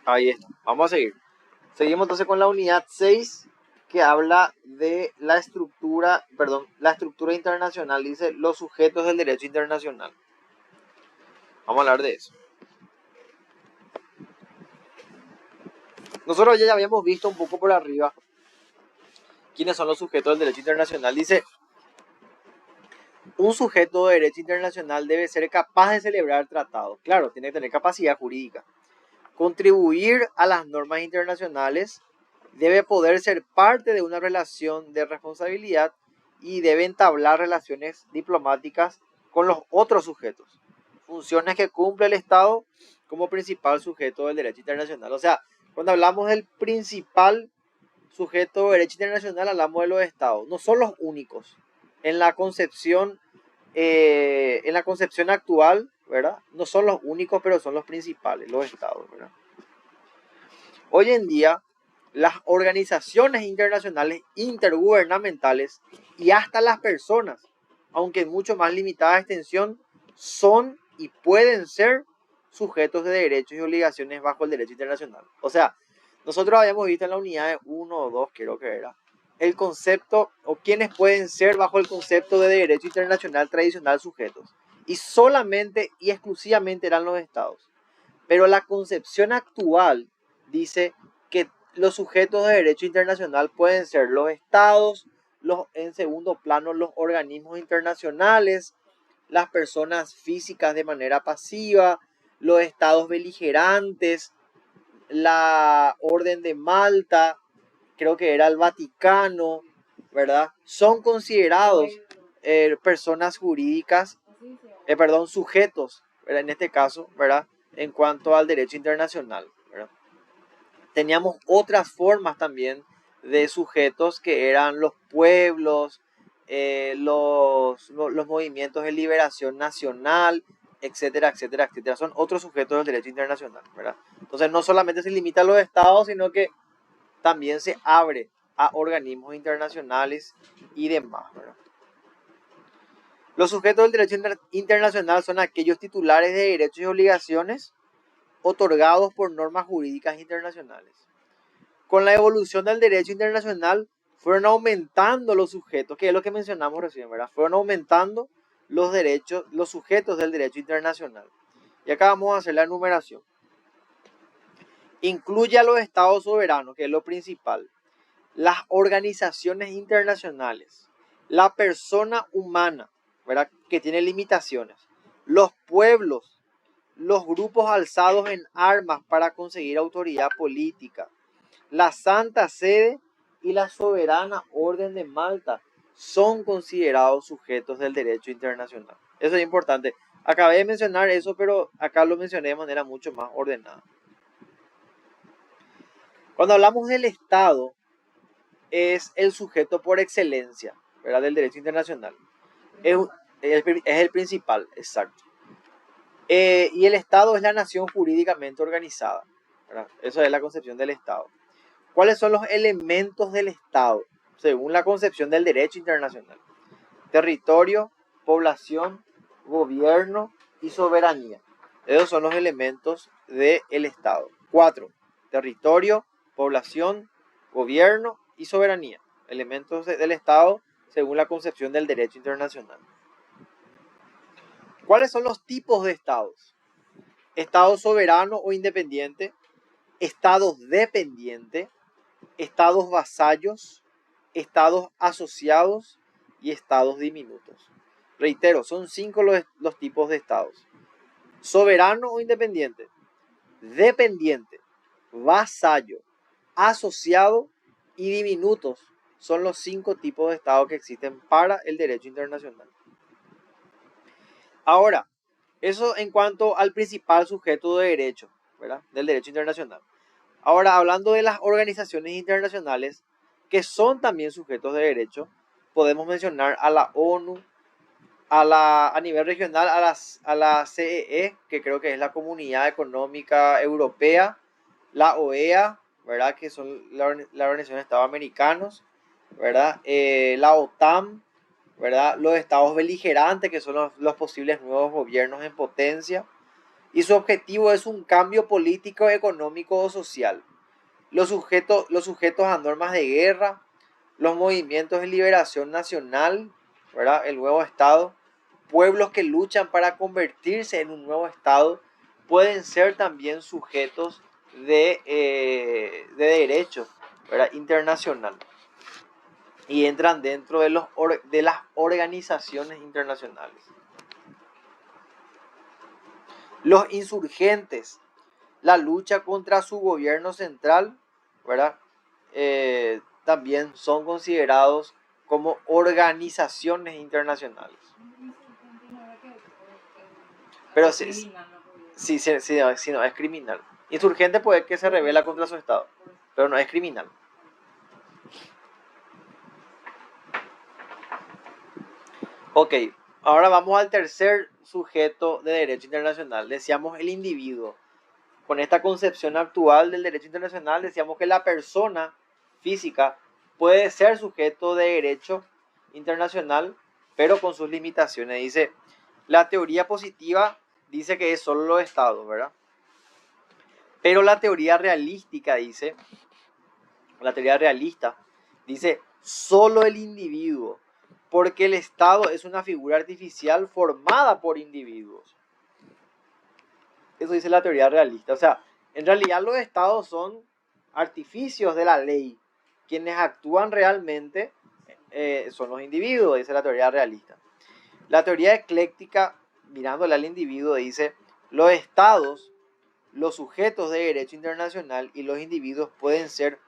Ahí está. Vamos a seguir. Seguimos entonces con la unidad 6 que habla de la estructura, la estructura internacional. Dice los sujetos del derecho internacional. Vamos a hablar de eso. Nosotros ya habíamos visto un poco por arriba quiénes son los sujetos del derecho internacional. Dice, un sujeto de derecho internacional debe ser capaz de celebrar tratados. Claro, tiene que tener capacidad jurídica. Contribuir a las normas internacionales, debe poder ser parte de una relación de responsabilidad y debe entablar relaciones diplomáticas con los otros sujetos. Funciones que cumple el Estado como principal sujeto del derecho internacional. O sea, cuando hablamos del principal sujeto de derecho internacional, hablamos de los Estados. No son los únicos. En la concepción actual, ¿verdad? No son los únicos, pero son los principales, los Estados, ¿verdad? Hoy en día, las organizaciones internacionales intergubernamentales y hasta las personas, aunque en mucho más limitada extensión, son y pueden ser sujetos de derechos y obligaciones bajo el derecho internacional. O sea, nosotros habíamos visto en la unidad de 1 o 2, creo que era, el concepto o quienes pueden ser bajo el concepto de derecho internacional tradicional sujetos. Y solamente y exclusivamente eran los estados. Pero la concepción actual dice que los sujetos de derecho internacional pueden ser los estados, en segundo plano los organismos internacionales, las personas físicas de manera pasiva, los estados beligerantes, la Orden de Malta, creo que era el Vaticano, ¿verdad? Son considerados personas jurídicas, sujetos, ¿verdad? En este caso, ¿verdad? En cuanto al derecho internacional, ¿verdad? Teníamos otras formas también de sujetos que eran los pueblos, los movimientos de liberación nacional, etcétera, etcétera, etcétera. Son otros sujetos del derecho internacional, ¿verdad? Entonces no solamente se limita a los estados, sino que también se abre a organismos internacionales y demás, ¿verdad? Los sujetos del derecho internacional son aquellos titulares de derechos y obligaciones otorgados por normas jurídicas internacionales. Con la evolución del derecho internacional fueron aumentando los sujetos, que es lo que mencionamos recién, ¿verdad? Fueron aumentando los derechos, los sujetos del derecho internacional. Y acá vamos a hacer la enumeración. Incluye a los estados soberanos, que es lo principal, las organizaciones internacionales, la persona humana, ¿verdad? Que tiene limitaciones, los pueblos, los grupos alzados en armas para conseguir autoridad política, la Santa Sede y la soberana Orden de Malta son considerados sujetos del derecho internacional. Eso es importante. Acabé de mencionar eso, pero acá lo mencioné de manera mucho más ordenada. Cuando hablamos del Estado, es el sujeto por excelencia, ¿verdad? Del derecho internacional. Es el principal, exacto. Y el Estado es la nación jurídicamente organizada, ¿verdad? Eso es la concepción del Estado. ¿Cuáles son los elementos del Estado según la concepción del derecho internacional? Territorio, población, gobierno y soberanía. Esos son los elementos del Estado. 4. Territorio, población, gobierno y soberanía. Elementos del Estado según la concepción del derecho internacional. ¿Cuáles son los tipos de estados? Estado soberano o independiente, estados dependientes, estados vasallos, estados asociados y estados diminutos. Reitero, son 5 los tipos de estados. Soberano o independiente, dependiente, vasallo, asociado y diminutos son los 5 tipos de estados que existen para el derecho internacional. Ahora, eso en cuanto al principal sujeto de derecho, ¿verdad? Del derecho internacional. Ahora, hablando de las organizaciones internacionales que son también sujetos de derecho, podemos mencionar a la ONU, a nivel regional a la CEE, que creo que es la Comunidad Económica Europea, la OEA, ¿verdad? Que son la Organización de Estados Americanos, ¿verdad? La OTAN, ¿verdad? Los estados beligerantes, que son los posibles nuevos gobiernos en potencia, y su objetivo es un cambio político, económico o social. Los sujetos a normas de guerra, los movimientos de liberación nacional, ¿verdad? El nuevo Estado, pueblos que luchan para convertirse en un nuevo Estado, pueden ser también sujetos de derecho, ¿verdad? Internacional, y entran dentro de las organizaciones internacionales. Los insurgentes, la lucha contra su gobierno central, ¿verdad? También son considerados como organizaciones internacionales. Pero si no es criminal. Insurgente puede que se rebela contra su Estado, pero no es criminal. Ok, ahora vamos al tercer sujeto de derecho internacional. Decíamos el individuo. Con esta concepción actual del derecho internacional, decíamos que la persona física puede ser sujeto de derecho internacional, pero con sus limitaciones. Dice, la teoría positiva dice que es solo los estados, ¿verdad? Pero la teoría realística dice, la teoría realista dice, solo el individuo, porque el Estado es una figura artificial formada por individuos. Eso dice la teoría realista. O sea, en realidad los estados son artificios de la ley. Quienes actúan realmente son los individuos, dice la teoría realista. La teoría ecléctica, mirándole al individuo, dice, los estados, los sujetos de derecho internacional y los individuos pueden ser,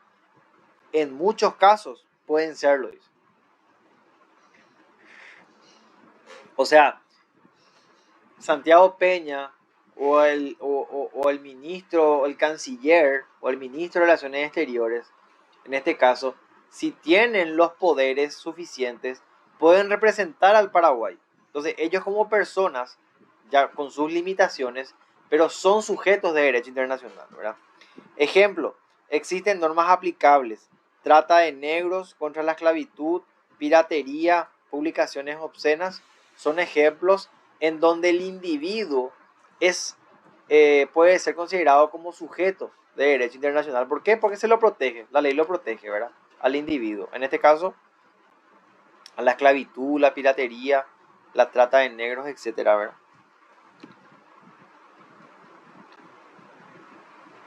en muchos casos, pueden serlo, dice. O sea, Santiago Peña o el ministro, o el canciller, o el ministro de Relaciones Exteriores, en este caso, si tienen los poderes suficientes, pueden representar al Paraguay. Entonces, ellos como personas, ya con sus limitaciones, pero son sujetos de derecho internacional, ¿verdad? Ejemplo, existen normas aplicables, trata de negros, contra la esclavitud, piratería, publicaciones obscenas, son ejemplos en donde el individuo puede ser considerado como sujeto de derecho internacional. ¿Por qué? Porque se lo protege, la ley lo protege, ¿verdad? Al individuo. En este caso, a la esclavitud, la piratería, la trata de negros, etcétera, ¿verdad?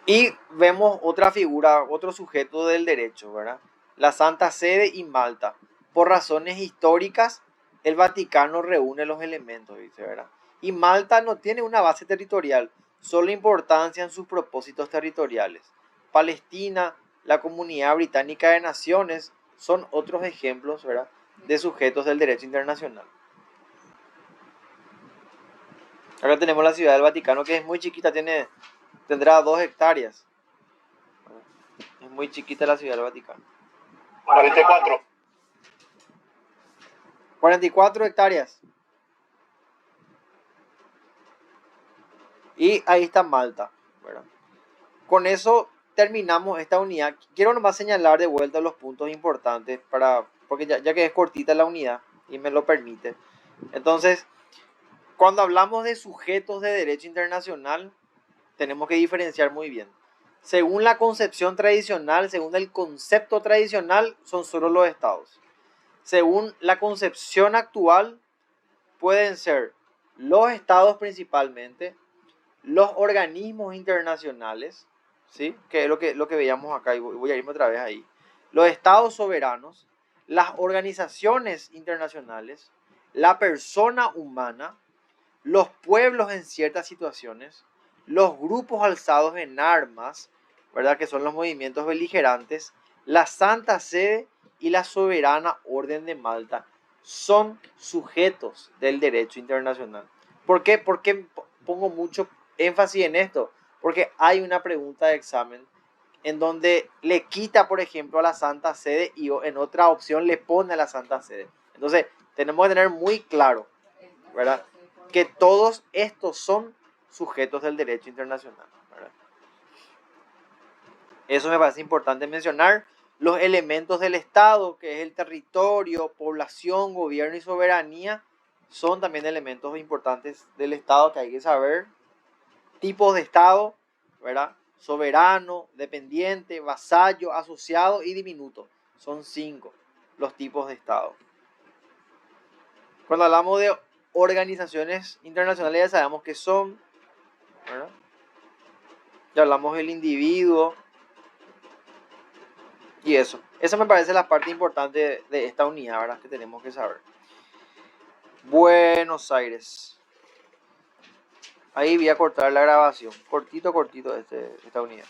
Y vemos otra figura, otro sujeto del derecho, ¿verdad? La Santa Sede y Malta. Por razones históricas, el Vaticano reúne los elementos, dice, ¿verdad? Y Malta no tiene una base territorial, solo importancia en sus propósitos territoriales. Palestina, la Comunidad Británica de Naciones, son otros ejemplos, ¿verdad?, de sujetos del derecho internacional. Acá tenemos la Ciudad del Vaticano, que es muy chiquita, tendrá 2 hectáreas. Es muy chiquita la Ciudad del Vaticano. 44. 44 hectáreas. Y ahí está Malta, ¿verdad? Con eso terminamos esta unidad. Quiero nomás señalar de vuelta los puntos importantes, porque ya que es cortita la unidad y me lo permite. Entonces, cuando hablamos de sujetos de derecho internacional, tenemos que diferenciar muy bien. Según la concepción tradicional, según el concepto tradicional, son solo los estados. Según la concepción actual, pueden ser los estados principalmente, los organismos internacionales, ¿sí?, que es lo que veíamos acá, y voy a irme otra vez ahí, los estados soberanos, las organizaciones internacionales, la persona humana, los pueblos en ciertas situaciones, los grupos alzados en armas, ¿verdad?, que son los movimientos beligerantes, la Santa Sede y la soberana Orden de Malta son sujetos del derecho internacional. ¿Por qué? Porque pongo mucho énfasis en esto, porque hay una pregunta de examen en donde le quita, por ejemplo, a la Santa Sede y en otra opción le pone a la Santa Sede. Entonces, tenemos que tener muy claro, ¿verdad?, que todos estos son sujetos del derecho internacional, ¿verdad? Eso me parece importante mencionar. Los elementos del Estado, que es el territorio, población, gobierno y soberanía, son también elementos importantes del Estado que hay que saber. tipos de Estado, ¿verdad? Soberano, dependiente, vasallo, asociado y diminuto. Son 5 los tipos de Estado. Cuando hablamos de organizaciones internacionales ya sabemos que son, ¿verdad? Ya hablamos del individuo y eso. Esa me parece la parte importante de esta unidad, ¿verdad? Que tenemos que saber. Buenos Aires. Ahí voy a cortar la grabación. Cortito esta unidad.